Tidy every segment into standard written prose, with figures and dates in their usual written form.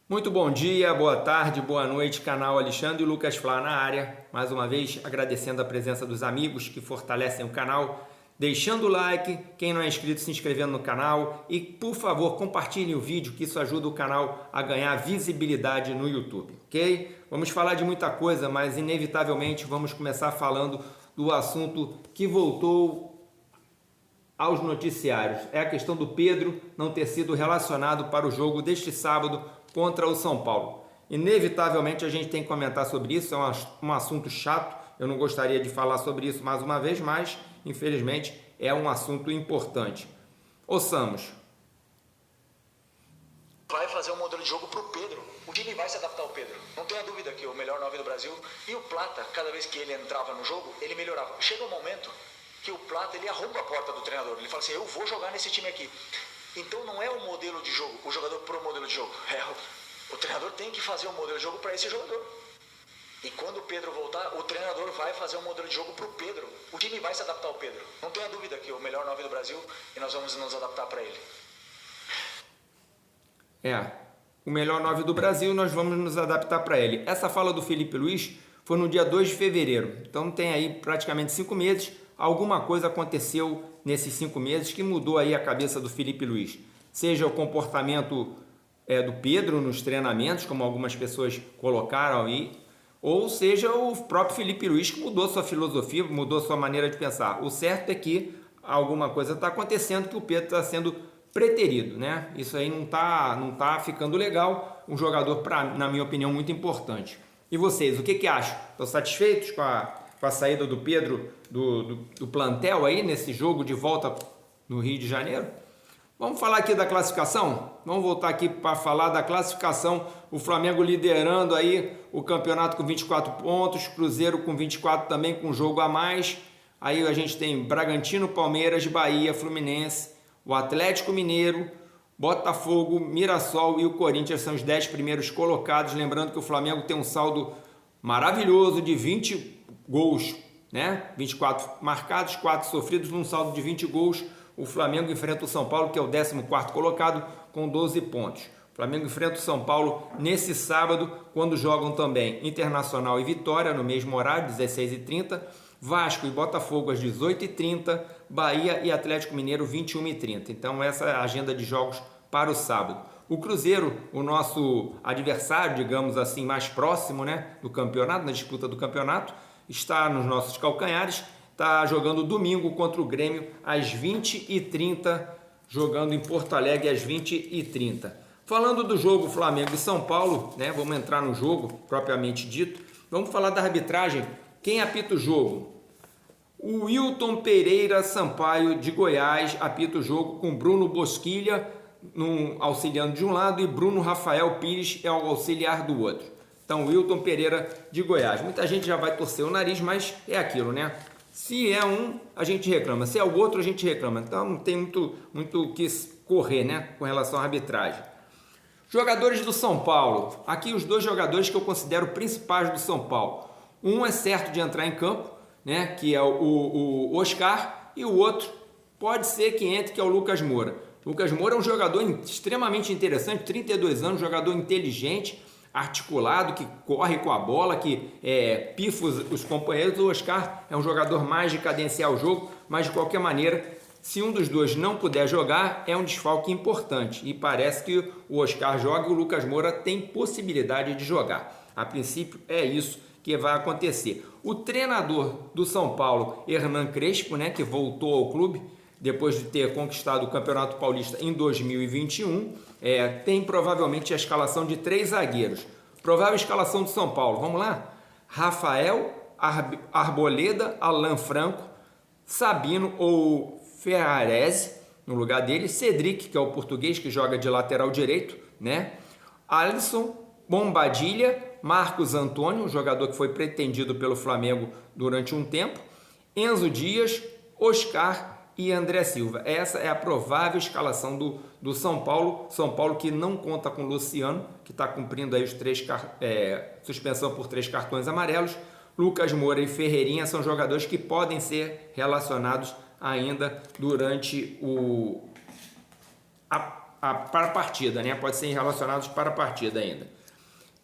Muito bom dia, boa tarde, boa noite, canal Alexandre e Lucas Flá na área. Mais uma vez agradecendo a presença dos amigos que fortalecem o canal, deixando o like, quem não é inscrito se inscrevendo no canal e, por favor, compartilhem o vídeo, que isso ajuda o canal a ganhar visibilidade no YouTube, ok? Vamos falar de muita coisa, mas inevitavelmente vamos começar falando do assunto que voltou aos noticiários. É a questão do Pedro não ter sido relacionado para o jogo deste sábado contra o São Paulo. Inevitavelmente a gente tem que comentar sobre isso, é um assunto chato, eu não gostaria de falar sobre isso mais uma vez, mas infelizmente é um assunto importante. Ouçamos. Vai fazer um modelo de jogo para o Pedro. O time vai se adaptar ao Pedro. Não tenha dúvida que o melhor 9 do Brasil. E o Plata, cada vez que ele entrava no jogo, ele melhorava. Chega um momento que o Plata, ele arromba a porta do treinador. Ele fala assim, eu vou jogar nesse time aqui. Então não é o modelo de jogo, o jogador pro modelo de jogo. O treinador tem que fazer um modelo de jogo para esse jogador. E quando o Pedro voltar, o treinador vai fazer um modelo de jogo pro Pedro. O time vai se adaptar ao Pedro. Não tenha dúvida que o melhor 9 do Brasil e nós vamos nos adaptar para ele. O melhor 9 do Brasil, nós vamos nos adaptar para ele. Essa fala do Felipe Luiz foi no dia 2 de fevereiro. Então tem aí praticamente 5 meses. Alguma coisa aconteceu nesses 5 meses que mudou aí a cabeça do Felipe Luiz. Seja o comportamento do Pedro nos treinamentos, como algumas pessoas colocaram aí, ou seja o próprio Felipe Luiz que mudou sua filosofia, mudou sua maneira de pensar. O certo é que alguma coisa está acontecendo, que o Pedro está sendo preterido, né? Isso aí não tá ficando legal. Um jogador, na minha opinião, muito importante. E vocês, o que acham? Estão satisfeitos com a saída do Pedro do plantel aí, nesse jogo de volta no Rio de Janeiro? Vamos falar aqui da classificação? Vamos voltar aqui para falar da classificação. O Flamengo liderando aí o campeonato com 24 pontos, Cruzeiro com 24 também, com jogo a mais. Aí a gente tem Bragantino, Palmeiras, Bahia, Fluminense, o Atlético Mineiro, Botafogo, Mirassol e o Corinthians são os 10 primeiros colocados. Lembrando que o Flamengo tem um saldo maravilhoso de 20 gols, né? 24 marcados, 4 sofridos, num saldo de 20 gols. O Flamengo enfrenta o São Paulo, que é o 14º colocado, com 12 pontos. O Flamengo enfrenta o São Paulo nesse sábado, quando jogam também Internacional e Vitória, no mesmo horário, 16h30, Vasco e Botafogo às 18h30, Bahia e Atlético Mineiro, 21h30. Então essa é a agenda de jogos para o sábado. O Cruzeiro, o nosso adversário, digamos assim, mais próximo, né, do campeonato, na disputa do campeonato, está nos nossos calcanhares, está jogando domingo contra o Grêmio às 20h30, jogando em Porto Alegre às 20h30. Falando do jogo Flamengo e São Paulo, né, vamos entrar no jogo propriamente dito, vamos falar da arbitragem. Quem apita o jogo? O Wilton Pereira Sampaio de Goiás apita o jogo com Bruno Bosquilha auxiliando de um lado e Bruno Rafael Pires é o auxiliar do outro. Então, Wilton Pereira de Goiás. Muita gente já vai torcer o nariz, mas é aquilo, né? Se é um, a gente reclama. Se é o outro, a gente reclama. Então, não tem muito o que correr, né? Com relação à arbitragem. Jogadores do São Paulo. Aqui os dois jogadores que eu considero principais do São Paulo. Um é certo de entrar em campo, né? Que é o Oscar. E o outro pode ser que entre, que é o Lucas Moura. Lucas Moura é um jogador extremamente interessante, 32 anos, jogador inteligente, articulado, que corre com a bola, que pifa os companheiros. O Oscar é um jogador mais de cadenciar o jogo, mas de qualquer maneira, se um dos dois não puder jogar, é um desfalque importante. E parece que o Oscar joga e o Lucas Moura tem possibilidade de jogar. A princípio é isso que vai acontecer. O treinador do São Paulo, Hernan Crespo, né, que voltou ao clube, depois de ter conquistado o Campeonato Paulista em 2021, tem provavelmente a escalação de 3 zagueiros. Provável escalação do São Paulo, vamos lá? Rafael, Arboleda, Alan Franco, Sabino ou Ferrarese, no lugar dele, Cedric, que é o português que joga de lateral direito, né? Alisson, Bombadilha, Marcos Antônio, um jogador que foi pretendido pelo Flamengo durante um tempo, Enzo Dias, Oscar e André Silva. Essa é a provável escalação do São Paulo. São Paulo que não conta com o Luciano, que está cumprindo aí suspensão por 3 cartões amarelos. Lucas Moura e Ferreirinha são jogadores que podem ser relacionados ainda durante para a partida, né? Pode ser relacionados para a partida ainda.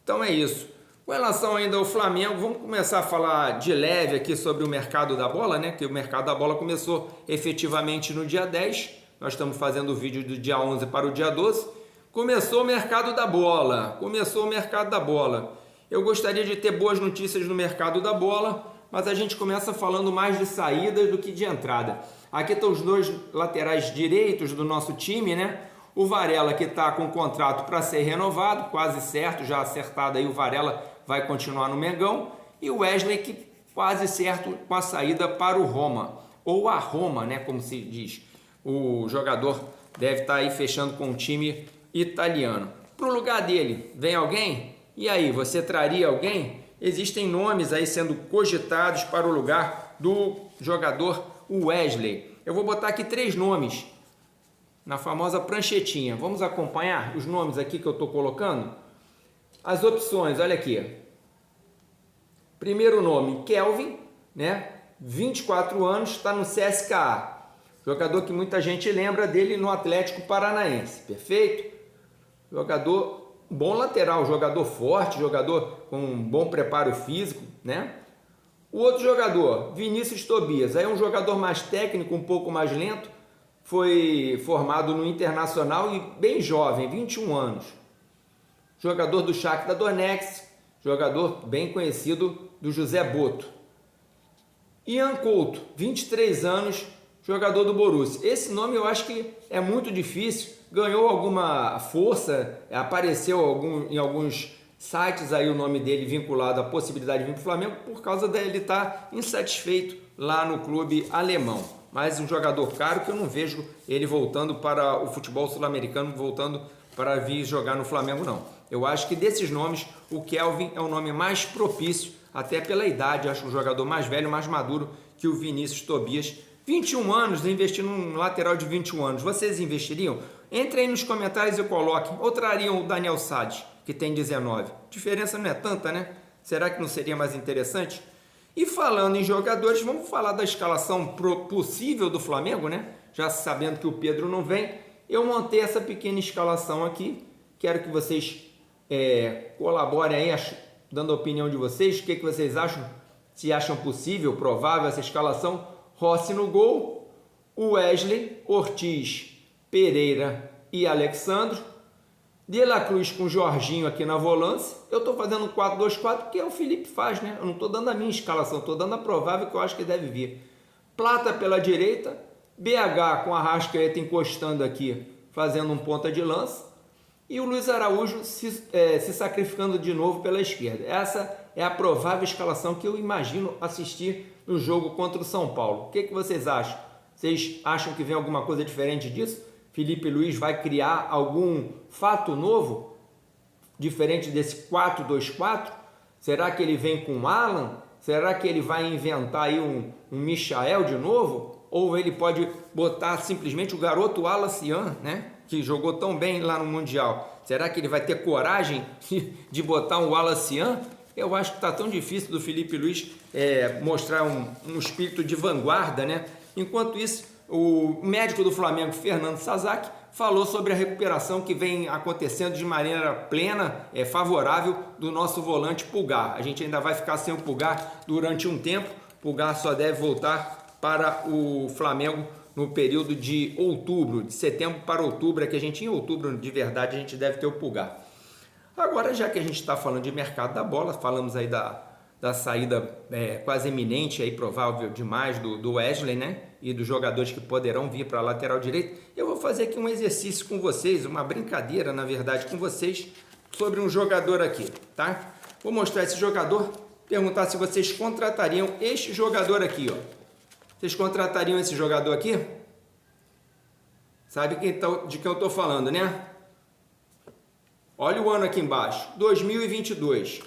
Então é isso. Com relação ainda ao Flamengo, vamos começar a falar de leve aqui sobre o mercado da bola, né? Que o mercado da bola começou efetivamente no dia 10. Nós estamos fazendo o vídeo do dia 11 para o dia 12. Começou o mercado da bola. Começou o mercado da bola. Eu gostaria de ter boas notícias no mercado da bola, mas a gente começa falando mais de saídas do que de entrada. Aqui estão os dois laterais direitos do nosso time, né? O Varela, que está com contrato para ser renovado, quase certo, já acertado aí, o Varela vai continuar no Mengão. E o Wesley, que quase certo com a saída para o Roma, ou a Roma, né, como se diz. O jogador deve estar aí fechando com o time italiano. Para o lugar dele, vem alguém? E aí, você traria alguém? Existem nomes aí sendo cogitados para o lugar do jogador Wesley. Eu vou botar aqui 3 nomes na famosa pranchetinha. Vamos acompanhar os nomes aqui que eu estou colocando? As opções, olha aqui. Primeiro nome, Kelvin, né? 24 anos, está no CSKA. Jogador que muita gente lembra dele no Atlético Paranaense, perfeito? Jogador, bom lateral, jogador forte, jogador com um bom preparo físico, né? O outro jogador, Vinícius Tobias, aí é um jogador mais técnico, um pouco mais lento, foi formado no Internacional e bem jovem, 21 anos. Jogador do Shakhtar Donetsk, jogador bem conhecido do José Boto. Ian Couto, 23 anos, jogador do Borussia. Esse nome eu acho que é muito difícil, ganhou alguma força, apareceu em alguns sites aí o nome dele vinculado à possibilidade de vir para o Flamengo por causa dele estar insatisfeito lá no clube alemão. Mas um jogador caro que eu não vejo ele voltando para o futebol sul-americano, voltando para vir jogar no Flamengo, não. Eu acho que desses nomes, o Kelvin é o nome mais propício, até pela idade, acho um jogador mais velho, mais maduro que o Vinícius Tobias. 21 anos, investindo num lateral de 21 anos, vocês investiriam? Entre aí nos comentários e coloquem, ou trariam o Daniel Sade, que tem 19. A diferença não é tanta, né? Será que não seria mais interessante? E falando em jogadores, vamos falar da escalação possível do Flamengo, né? Já sabendo que o Pedro não vem, eu montei essa pequena escalação aqui. Quero que vocês colaborem aí, dando a opinião de vocês. O que vocês acham? Se acham possível, provável essa escalação? Rossi no gol, Wesley, Ortiz, Pereira e Alexandro. De La Cruz com Jorginho aqui na volância. Eu estou fazendo um 4-2-4 porque o Felipe faz, né? Eu não estou dando a minha escalação, estou dando a provável que eu acho que deve vir. Plata pela direita, BH com a Arrascaeta encostando aqui, fazendo um ponta de lança. E o Luiz Araújo se sacrificando de novo pela esquerda. Essa é a provável escalação que eu imagino assistir no jogo contra o São Paulo. O que vocês acham? Vocês acham que vem alguma coisa diferente disso? Felipe Luiz vai criar algum fato novo, diferente desse 4-2-4? Será que ele vem com o Alan? Será que ele vai inventar aí um Michael de novo? Ou ele pode botar simplesmente o garoto Wallace-Ian, né? Que jogou tão bem lá no Mundial. Será que ele vai ter coragem de botar um Wallace-Ian? Eu acho que está tão difícil do Felipe Luiz mostrar um espírito de vanguarda, né? Enquanto isso, o médico do Flamengo, Fernando Sazak, falou sobre a recuperação que vem acontecendo de maneira plena, favorável do nosso volante Pulgar. A gente ainda vai ficar sem o Pulgar durante um tempo. Pulgar só deve voltar para o Flamengo no período de outubro, de setembro para outubro, é que a gente em outubro de verdade a gente deve ter o Pulgar. Agora, já que a gente está falando de mercado da bola, falamos aí da saída quase eminente, aí, provável demais do Wesley, né? E dos jogadores que poderão vir para a lateral direita, eu vou fazer aqui um exercício com vocês, uma brincadeira, na verdade, com vocês, sobre um jogador aqui, tá? Vou mostrar esse jogador, perguntar se vocês contratariam este jogador aqui, ó. Vocês contratariam esse jogador aqui? Sabe de quem eu estou falando, né? Olha o ano aqui embaixo, 2022.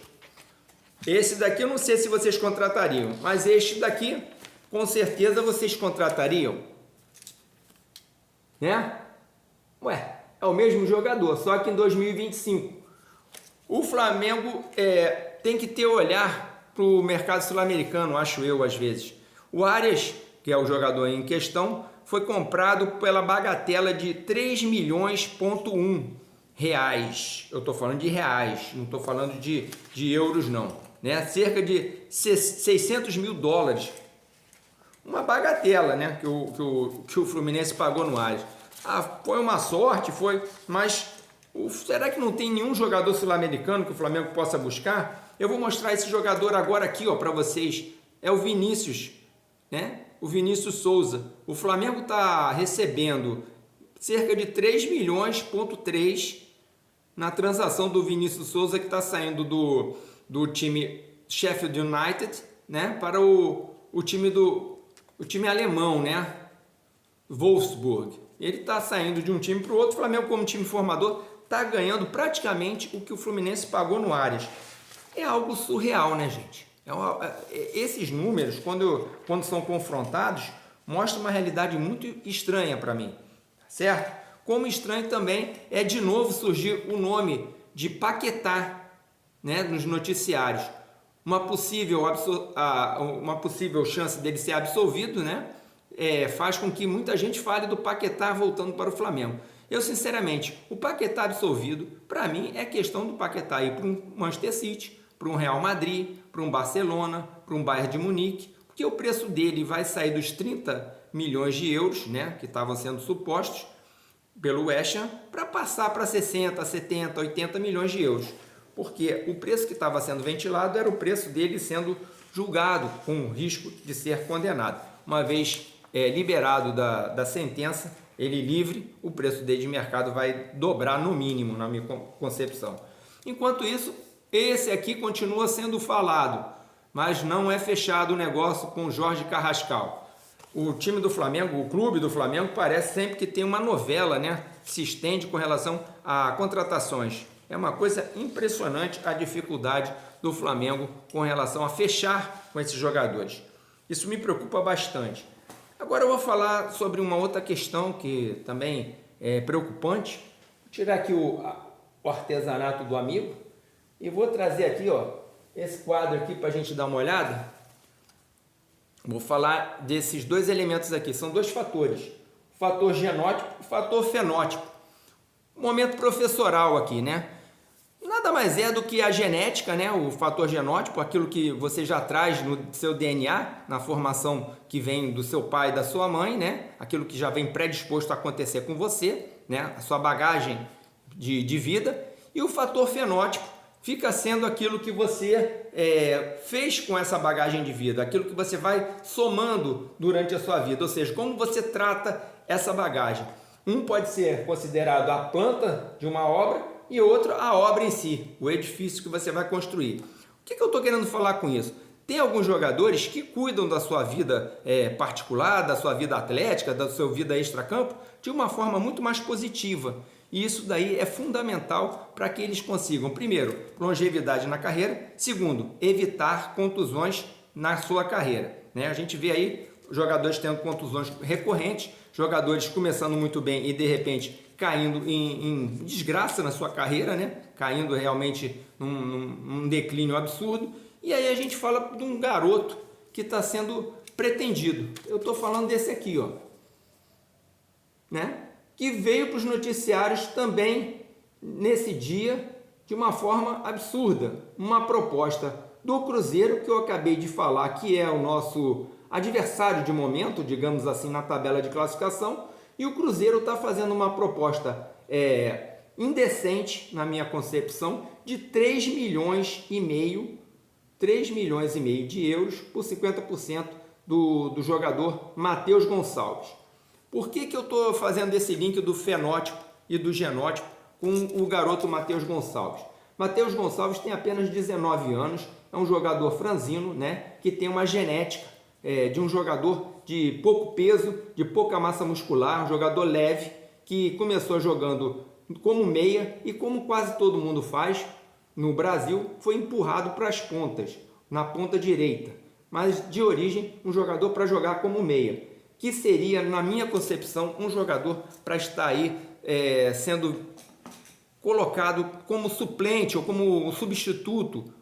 Esse daqui eu não sei se vocês contratariam, mas este daqui, com certeza vocês contratariam. Né? Ué, é o mesmo jogador, só que em 2025. O Flamengo tem que ter olhar para o mercado sul-americano, acho eu, às vezes. O Arias, que é o jogador em questão, foi comprado pela bagatela de 3 milhões,1 reais. Eu estou falando de reais, não estou falando de euros não, né? Cerca de 600 mil dólares. Uma bagatela, né? Que o Fluminense pagou no Ares. Foi uma sorte, mas será que não tem nenhum jogador sul-americano que o Flamengo possa buscar? Eu vou mostrar esse jogador agora aqui, ó, para vocês. É o Vinícius, né? O Vinícius Souza. O Flamengo está recebendo cerca de 3 milhões,3 na transação do Vinícius Souza, que está saindo do time Sheffield United, né, para o time alemão, né, Wolfsburg. Ele está saindo de um time para o outro. O Flamengo, como time formador, está ganhando praticamente o que o Fluminense pagou no Ares. É algo surreal, né, gente? Esses números, quando são confrontados, mostram uma realidade muito estranha para mim, certo? Como estranho também é de novo surgir o nome de Paquetá, né, nos noticiários. Uma possível chance dele ser absolvido, né, faz com que muita gente fale do Paquetá voltando para o Flamengo. Eu, sinceramente, o Paquetá absolvido, para mim, é questão do Paquetá ir para um Manchester City, para um Real Madrid, para um Barcelona, para um Bayern de Munique, porque o preço dele vai sair dos 30 milhões de euros, né, que estavam sendo supostos pelo West Ham, para passar para 60, 70, 80 milhões de euros, porque o preço que estava sendo ventilado era o preço dele sendo julgado com o risco de ser condenado. Uma vez liberado da sentença, ele livre, o preço dele de mercado vai dobrar no mínimo, na minha concepção. Enquanto isso, esse aqui continua sendo falado, mas não é fechado o negócio com o Jorge Carrascal. O time do Flamengo, o clube do Flamengo, parece sempre que tem uma novela, né? Se estende com relação a contratações. É uma coisa impressionante a dificuldade do Flamengo com relação a fechar com esses jogadores. Isso me preocupa bastante. Agora eu vou falar sobre uma outra questão que também é preocupante. Vou tirar aqui o artesanato do amigo e vou trazer aqui, ó, esse quadro aqui para a gente dar uma olhada. Vou falar desses dois elementos aqui, são dois fatores, o fator genótipo e o fator fenótipo. Momento professoral aqui, né? Nada mais é do que a genética, né? O fator genótipo, aquilo que você já traz no seu DNA, na formação que vem do seu pai e da sua mãe, né? Aquilo que já vem predisposto a acontecer com você, né? A sua bagagem de vida. E o fator fenótipo fica sendo aquilo que você fez com essa bagagem de vida, aquilo que você vai somando durante a sua vida, ou seja, como você trata essa bagagem. Um pode ser considerado a planta de uma obra e outro a obra em si, o edifício que você vai construir. O que eu estou querendo falar com isso? Tem alguns jogadores que cuidam da sua vida particular, da sua vida atlética, da sua vida extracampo, de uma forma muito mais positiva. E isso daí é fundamental para que eles consigam, primeiro, longevidade na carreira, segundo, evitar contusões na sua carreira, né? A gente vê aí jogadores tendo contusões recorrentes, jogadores começando muito bem e de repente caindo em desgraça na sua carreira, né? Caindo realmente num declínio absurdo. E aí a gente fala de um garoto que está sendo pretendido. Eu estou falando desse aqui, ó, né? Que veio para os noticiários também nesse dia de uma forma absurda. Uma proposta do Cruzeiro, que eu acabei de falar, que é o nosso adversário de momento, digamos assim, na tabela de classificação, e o Cruzeiro está fazendo uma proposta indecente, na minha concepção, de 3,5 milhões de euros por 50% do jogador Matheus Gonçalves. Por que eu estou fazendo esse link do fenótipo e do genótipo com o garoto Matheus Gonçalves? Matheus Gonçalves tem apenas 19 anos, é um jogador franzino, né, que tem uma genética de um jogador de pouco peso, de pouca massa muscular, um jogador leve, que começou jogando como meia e, como quase todo mundo faz no Brasil, foi empurrado para as pontas, na ponta direita, mas de origem um jogador para jogar como meia, que seria, na minha concepção, um jogador para estar aí sendo colocado como suplente ou como substituto,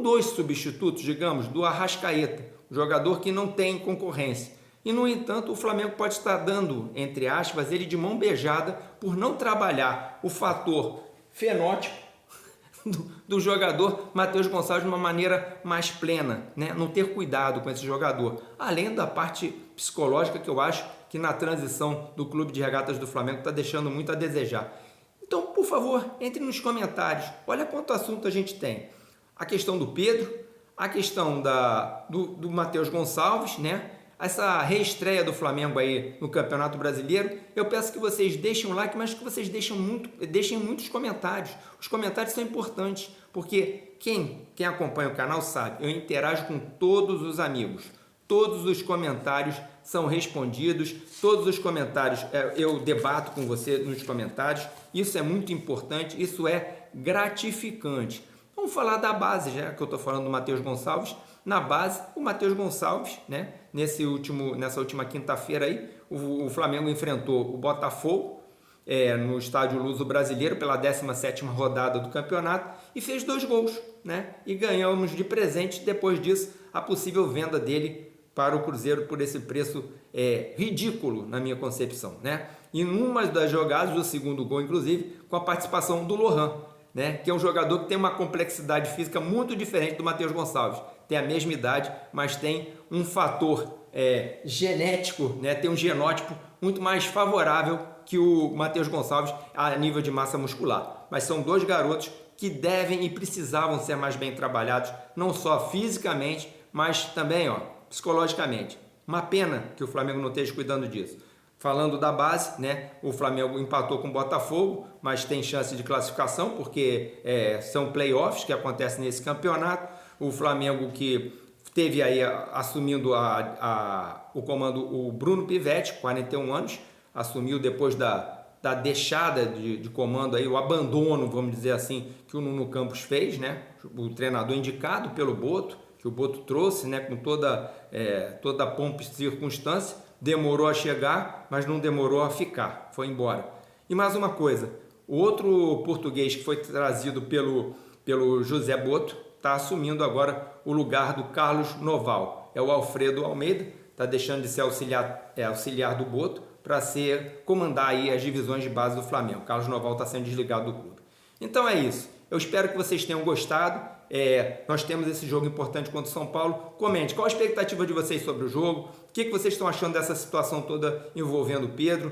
dois substitutos, digamos, do Arrascaeta, jogador que não tem concorrência. E, no entanto, o Flamengo pode estar dando, entre aspas, ele de mão beijada por não trabalhar o fator fenótipo do jogador Matheus Gonçalves de uma maneira mais plena, né? Não ter cuidado com esse jogador. Além da parte psicológica que eu acho que na transição do Clube de Regatas do Flamengo está deixando muito a desejar. Então, por favor, entre nos comentários. Olha quanto assunto a gente tem. A questão do Pedro, a questão do Matheus Gonçalves, né? Essa reestreia do Flamengo aí no Campeonato Brasileiro. Eu peço que vocês deixem um like, mas que vocês deixem muitos comentários. Os comentários são importantes, porque quem acompanha o canal sabe, eu interajo com todos os amigos. Todos os comentários são respondidos, todos os comentários eu debato com você nos comentários. Isso é muito importante, isso é gratificante. Vamos falar da base, já que eu estou falando do Matheus Gonçalves. Na base, o Matheus Gonçalves, né? Nessa última quinta-feira aí, o Flamengo enfrentou o Botafogo no Estádio Luso Brasileiro pela 17ª rodada do campeonato e fez 2 gols, né? E ganhamos de presente, depois disso, a possível venda dele para o Cruzeiro por esse preço ridículo, na minha concepção, né? E numa das jogadas do segundo gol, inclusive, com a participação do Lohan, né? Que é um jogador que tem uma complexidade física muito diferente do Matheus Gonçalves. Tem a mesma idade, mas tem um fator genético, né? Tem um genótipo muito mais favorável que o Matheus Gonçalves a nível de massa muscular. Mas são 2 garotos que devem e precisavam ser mais bem trabalhados, não só fisicamente, mas também psicologicamente. Uma pena que o Flamengo não esteja cuidando disso. Falando da base, né? O Flamengo empatou com o Botafogo, mas tem chance de classificação, porque são playoffs que acontecem nesse campeonato. O Flamengo que teve aí assumindo o comando o Bruno Pivetti, 41 anos, assumiu depois da deixada de comando, aí, o abandono, vamos dizer assim, que o Nuno Campos fez, né? O treinador indicado pelo Boto, que o Boto trouxe, né? Com toda a pompa e circunstância, demorou a chegar, mas não demorou a ficar, foi embora. E mais uma coisa, o outro português que foi trazido pelo José Boto está assumindo agora o lugar do Carlos Noval. É o Alfredo Almeida, está deixando de ser auxiliar do Boto para comandar aí as divisões de base do Flamengo. O Carlos Noval está sendo desligado do clube. Então é isso. Eu espero que vocês tenham gostado. Nós temos esse jogo importante contra o São Paulo. Comente qual a expectativa de vocês sobre o jogo, o que vocês estão achando dessa situação toda envolvendo o Pedro.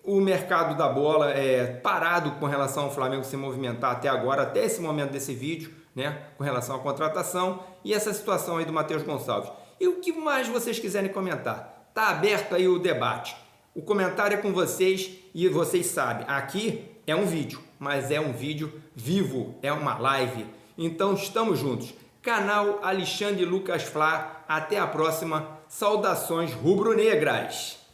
O mercado da bola parado com relação ao Flamengo se movimentar até agora, até esse momento desse vídeo, né, com relação à contratação, e essa situação aí do Matheus Gonçalves. E o que mais vocês quiserem comentar? Está aberto aí o debate. O comentário é com vocês e vocês sabem, aqui é um vídeo, mas é um vídeo vivo, é uma live. Então estamos juntos. Canal Alexandre Lucas Flá, até a próxima. Saudações rubro-negras!